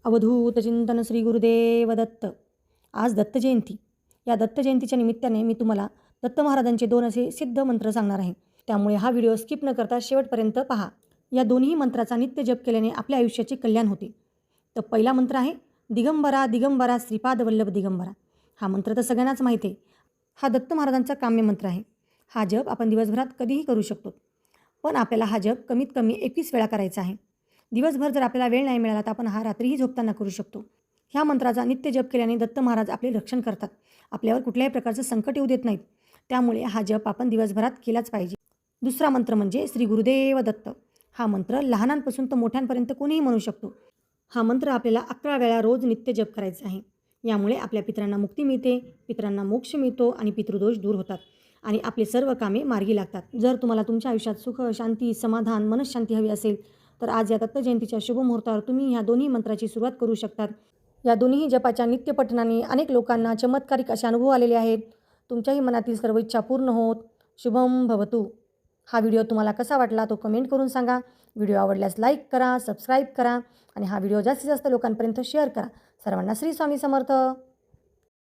अवधूत चिंतन श्री गुरुदेव दत्त. आज दत्त जयंती. या दत्त जयंतीच्या निमित्ताने मी तुम्हाला दत्त महाराजांचे 2 असे सिद्ध मंत्र सांगणार आहे. त्यामुळे हा व्हिडिओ स्किप न करता शेवटपर्यंत पहा. या दोन्ही मंत्राचा नित्य जप केल्याने आपल्या आयुष्याचे कल्याण होते. तर पहिला मंत्र आहे दिगंबरा दिगंबरा श्रीपाद वल्लभ दिगंबरा. हा मंत्र तर सगळ्यांनाच माहिती आहे. हा दत्त महाराजांचा काम्य मंत्र आहे. हा जप आपण दिवसभरात कधीही करू शकतो. पण आपल्याला हा जप कमीत कमी 21 वेळा करायचा आहे. दिवसभर जर आपल्याला वेळ नाही मिळाला तर आपण हा रात्रीही झोपताना करू शकतो. ह्या मंत्राचा नित्य जप केल्याने दत्त महाराज आपले रक्षण करतात. आपल्यावर कुठल्याही प्रकारचं संकट येऊ देत नाहीत. त्यामुळे हा जप आपण दिवसभरात केलाच पाहिजे. दुसरा मंत्र म्हणजे श्री गुरुदेव दत्त. हा मंत्र लहानांपासून तर मोठ्यांपर्यंत कोणीही म्हणू शकतो. हा मंत्र आपल्याला 11 वेळा रोज नित्य जप करायचा आहे. यामुळे आपल्या पितरांना मुक्ती मिळते, पितरांना मोक्ष मिळतो आणि पितृदोष दूर होतात आणि आपले सर्व कामे मार्गी लागतात. जर तुम्हाला तुमच्या आयुष्यात सुख, शांती, समाधान, मनःशांती हवी असेल तर आज या दत्त जयंतीच्या शुभ मुहूर्तावर तुम्ही ह्या दोन्ही मंत्राची सुरुवात करू शकतात. या दोन्ही जपाच्या नित्य पठणाने अनेक लोकांना चमत्कारिक असे अनुभव आलेले आहेत. तुमच्याही मनातील सर्व इच्छा पूर्ण होत. शुभम भवतु. हा व्हिडिओ तुम्हाला कसा वाटला तो कमेंट करून सांगा. व्हिडिओ आवडल्यास लाईक करा, सबस्क्राईब करा आणि हा व्हिडिओ जास्तीत जास्त लोकांपर्यंत शेअर करा. सर्वांना श्री स्वामी समर्थ.